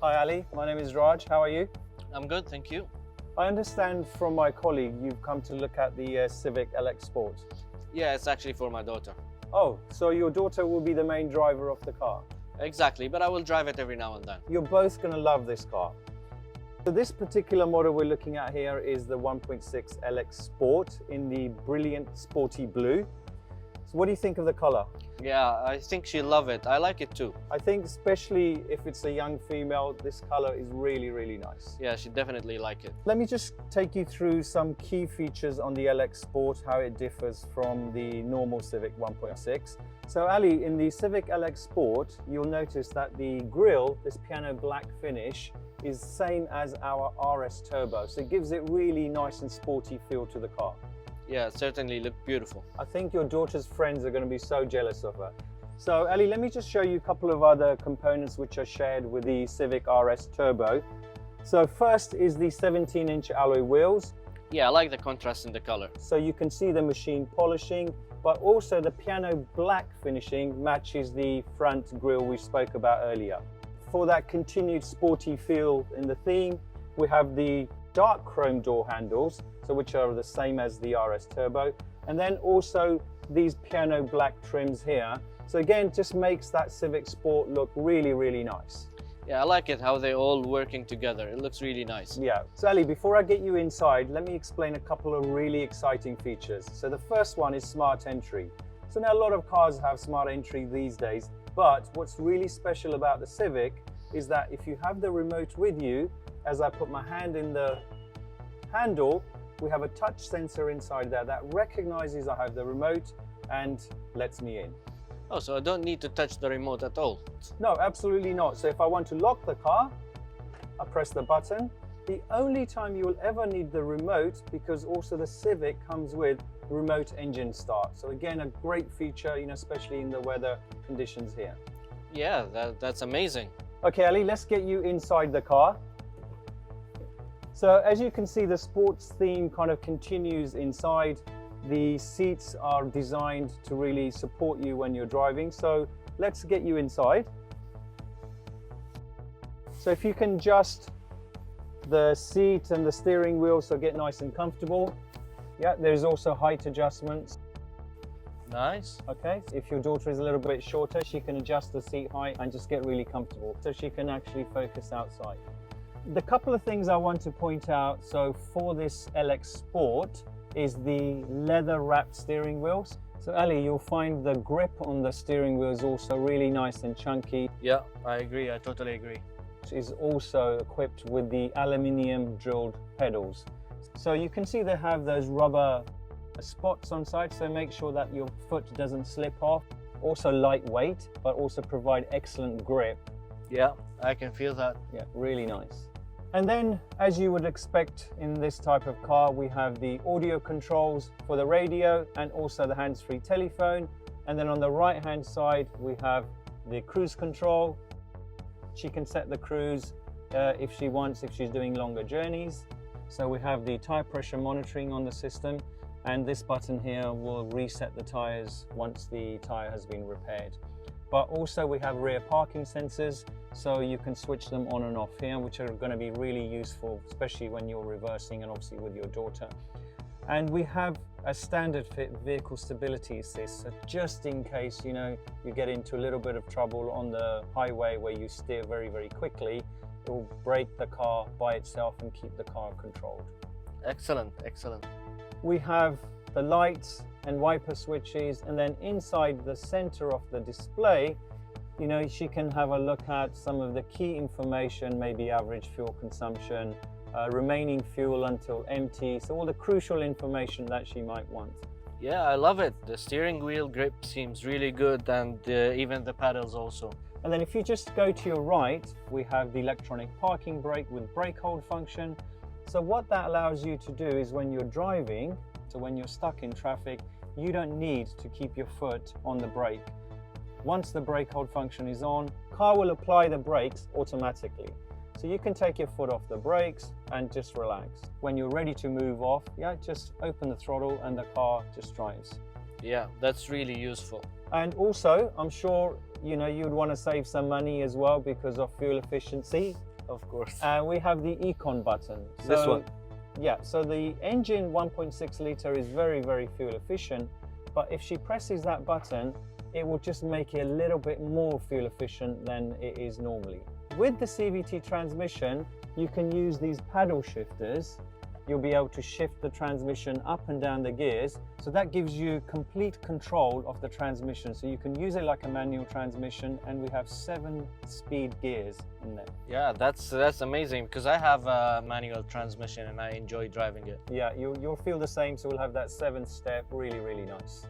Hi Ali, my name is Raj. How are you? I'm good, thank you. I understand from my colleague you've come to look at the Civic LX Sport. Yeah, it's actually for my daughter. Oh, so your daughter will be the main driver of the car. Exactly, but I will drive it every now and then. You're both going to love this car. So this particular model we're looking at here is the 1.6 LX Sport in the brilliant sporty blue. So what do you think of the color? Yeah, I think she'll love it. I like it too. I think especially if it's a young female, this color is really, really nice. Yeah, she definitely like it. Let me just take you through some key features on the LX Sport, how it differs from the normal Civic 1.6. So Ali, in the Civic LX Sport, you'll notice that the grille, this piano black finish, is same as our RS Turbo. So it gives it really nice and sporty feel to the car. Yeah, it certainly looked beautiful. I think your daughter's friends are going to be so jealous of her. So Ali, let me just show you a couple of other components which are shared with the Civic RS Turbo. So first is the 17-inch alloy wheels. Yeah, I like the contrast in the color. So you can see the machine polishing, but also the piano black finishing matches the front grille we spoke about earlier. For that continued sporty feel in the theme, we have the dark chrome door handles, so which are the same as the RS Turbo, and then also these piano black trims here. So again, just makes that Civic Sport look really, really nice. Yeah, I like it how they're all working together. It looks really nice. Yeah. So Ali, before I get you inside, let me explain a couple of really exciting features. So the first one is smart entry. So now a lot of cars have smart entry these days, but what's really special about the Civic is that if you have the remote with you, as I put my hand in the handle, we have a touch sensor inside there that recognizes I have the remote and lets me in. Oh, so I don't need to touch the remote at all? No, absolutely not. So if I want to lock the car, I press the button. The only time you will ever need the remote, because also the Civic comes with remote engine start. So again, a great feature, especially in the weather conditions here. Yeah, that's amazing. Okay, Ali, let's get you inside the car. So as you can see, the sports theme kind of continues inside. The seats are designed to really support you when you're driving. So let's get you inside. So if you can adjust the seat and the steering wheel so get nice and comfortable. Yeah, there's also height adjustments. Nice. Okay, if your daughter is a little bit shorter, she can adjust the seat height and just get really comfortable so she can actually focus outside. The couple of things I want to point out, so for this LX Sport, is the leather wrapped steering wheels. So Ali, you'll find the grip on the steering wheel is also really nice and chunky. Yeah, I agree, I totally agree. It is also equipped with the aluminium drilled pedals. So you can see they have those rubber spots on side, so make sure that your foot doesn't slip off. Also lightweight, but also provide excellent grip. Yeah, I can feel that. Yeah, really nice. And then, as you would expect in this type of car, we have the audio controls for the radio and also the hands-free telephone. And then on the right-hand side, we have the cruise control. She can set the cruise if she wants, if she's doing longer journeys. So we have the tire pressure monitoring on the system. And this button here will reset the tires once the tire has been repaired. But also we have rear parking sensors, so you can switch them on and off here, which are going to be really useful, especially when you're reversing and obviously with your daughter. And we have a standard fit vehicle stability assist, so just in case you get into a little bit of trouble on the highway where you steer very, very quickly, it will brake the car by itself and keep the car controlled. Excellent, excellent. We have the lights and wiper switches, and then inside the center of the display, she can have a look at some of the key information, maybe average fuel consumption, remaining fuel until empty, so all the crucial information that she might want. Yeah, I love it. The steering wheel grip seems really good, and even the pedals also. And then if you just go to your right, we have the electronic parking brake with brake hold function. So what that allows you to do is when you're driving, so when you're stuck in traffic, you don't need to keep your foot on the brake. Once the brake hold function is on, car will apply the brakes automatically. So you can take your foot off the brakes and just relax. When you're ready to move off, just open the throttle and the car just drives. Yeah, that's really useful. And also, I'm sure you'd want to save some money as well because of fuel efficiency. Of course. And we have the Econ button. This one. Yeah, so the engine 1.6 litre is very, very fuel efficient, but if she presses that button, it will just make it a little bit more fuel efficient than it is normally. With the CVT transmission, you can use these paddle shifters. You'll be able to shift the transmission up and down the gears. So that gives you complete control of the transmission. So you can use it like a manual transmission, and we have 7-speed gears in there. Yeah, that's amazing, because I have a manual transmission and I enjoy driving it. Yeah, you'll feel the same. So we'll have that 7th step, really, really nice.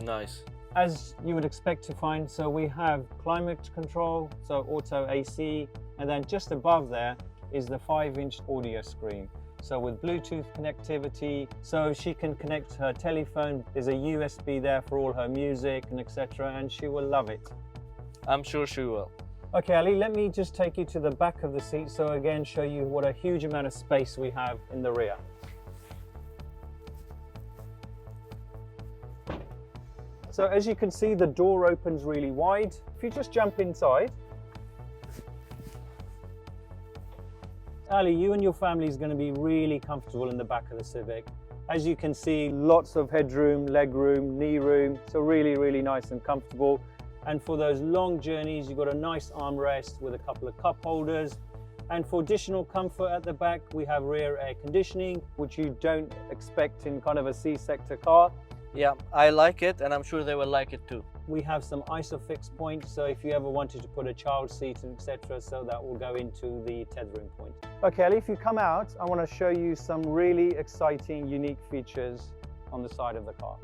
Nice. As you would expect to find, so we have climate control, so auto AC, and then just above there is the 5-inch audio screen. So with Bluetooth connectivity, so she can connect her telephone. There's a USB there for all her music and etc., and she will love it. I'm sure she will. Okay, Ali, let me just take you to the back of the seat. So again, show you what a huge amount of space we have in the rear. So as you can see, the door opens really wide. If you just jump inside, Ali, you and your family is going to be really comfortable in the back of the Civic. As you can see, lots of headroom, leg room, knee room, so really, really nice and comfortable. And for those long journeys, you've got a nice armrest with a couple of cup holders. And for additional comfort at the back, we have rear air conditioning, which you don't expect in kind of a C-sector car. Yeah, I like it, and I'm sure they will like it too. We have some ISOFIX points, so if you ever wanted to put a child seat, etc., so that will go into the tethering point. Okay, Ali, if you come out, I want to show you some really exciting, unique features on the side of the car.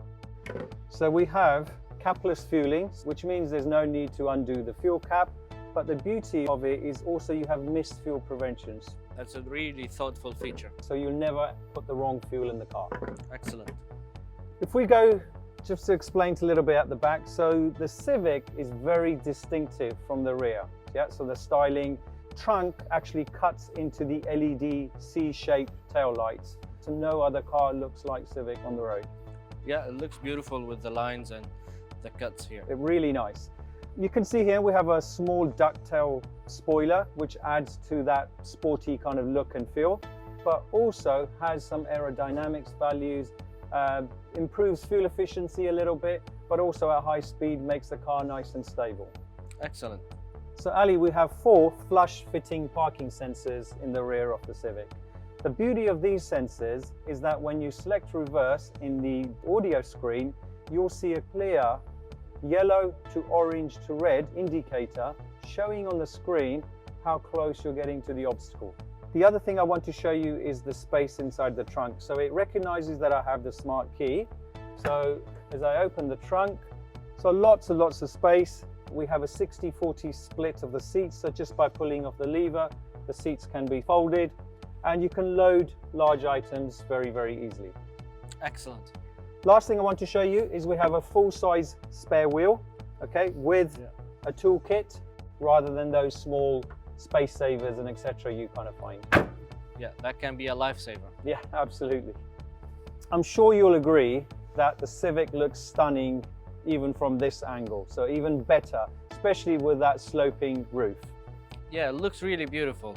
So we have capless fueling, which means there's no need to undo the fuel cap, but the beauty of it is also you have missed fuel preventions. That's a really thoughtful feature. So you'll never put the wrong fuel in the car. Excellent. If we go just to explain a little bit at the back, so the Civic is very distinctive from the rear. Yeah, so the styling trunk actually cuts into the LED C-shaped tail lights. So no other car looks like Civic on the road. Yeah, it looks beautiful with the lines and the cuts here. It's really nice. You can see here we have a small ducktail spoiler, which adds to that sporty kind of look and feel, but also has some aerodynamics values. Improves fuel efficiency a little bit, but also at high speed makes the car nice and stable. Excellent. So Ali, we have 4 flush fitting parking sensors in the rear of the Civic. The beauty of these sensors is that when you select reverse in the audio screen, you'll see a clear yellow to orange to red indicator showing on the screen how close you're getting to the obstacle. The other thing I want to show you is the space inside the trunk. So it recognizes that I have the smart key. So as I open the trunk, so lots and lots of space. We have a 60-40 split of the seats. So just by pulling off the lever, the seats can be folded and you can load large items very, very easily. Excellent. Last thing I want to show you is we have a full-size spare wheel, okay, with a toolkit rather than those small space savers and etc. you kind of find. Yeah, that can be a lifesaver. Yeah, absolutely. I'm sure you'll agree that the Civic looks stunning even from this angle, so even better, especially with that sloping roof. Yeah, it looks really beautiful.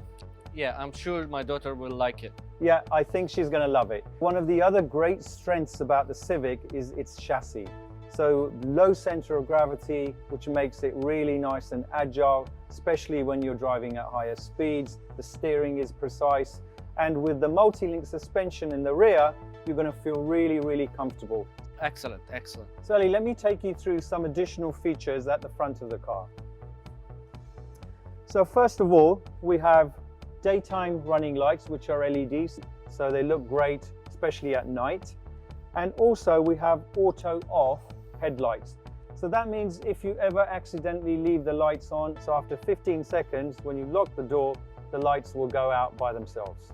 Yeah, I'm sure my daughter will like it. Yeah, I think she's going to love it. One of the other great strengths about the Civic is its chassis. So low center of gravity, which makes it really nice and agile, especially when you're driving at higher speeds. The steering is precise. And with the multi-link suspension in the rear, you're going to feel really, really comfortable. Excellent, excellent. So Ali, let me take you through some additional features at the front of the car. So first of all, we have daytime running lights, which are LEDs. So they look great, especially at night. And also we have auto off headlights. So that means if you ever accidentally leave the lights on, so after 15 seconds, when you lock the door, the lights will go out by themselves.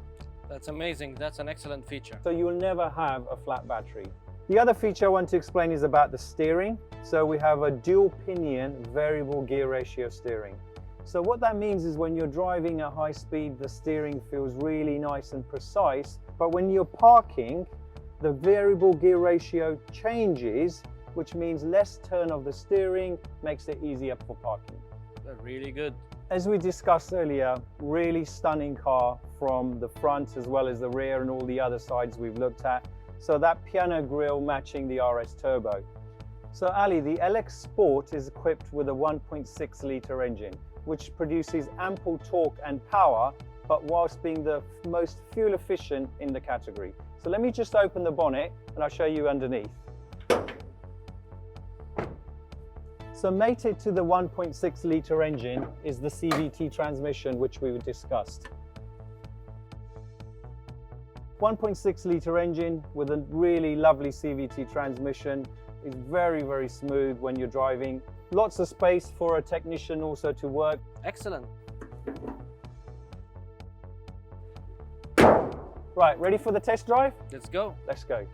That's amazing. That's an excellent feature. So you will never have a flat battery. The other feature I want to explain is about the steering. So we have a dual pinion variable gear ratio steering. So what that means is when you're driving at high speed, the steering feels really nice and precise. But when you're parking, the variable gear ratio changes, which means less turn of the steering makes it easier for parking. Really good. As we discussed earlier, really stunning car from the front as well as the rear and all the other sides we've looked at. So that piano grille matching the RS Turbo. So Ali, the LX Sport is equipped with a 1.6 litre engine, which produces ample torque and power, but whilst being the most fuel efficient in the category. So let me just open the bonnet and I'll show you underneath. So mated to the 1.6 litre engine is the CVT transmission, which we discussed. 1.6 litre engine with a really lovely CVT transmission is very, very smooth when you're driving. Lots of space for a technician also to work. Excellent. Right, ready for the test drive? Let's go. Let's go.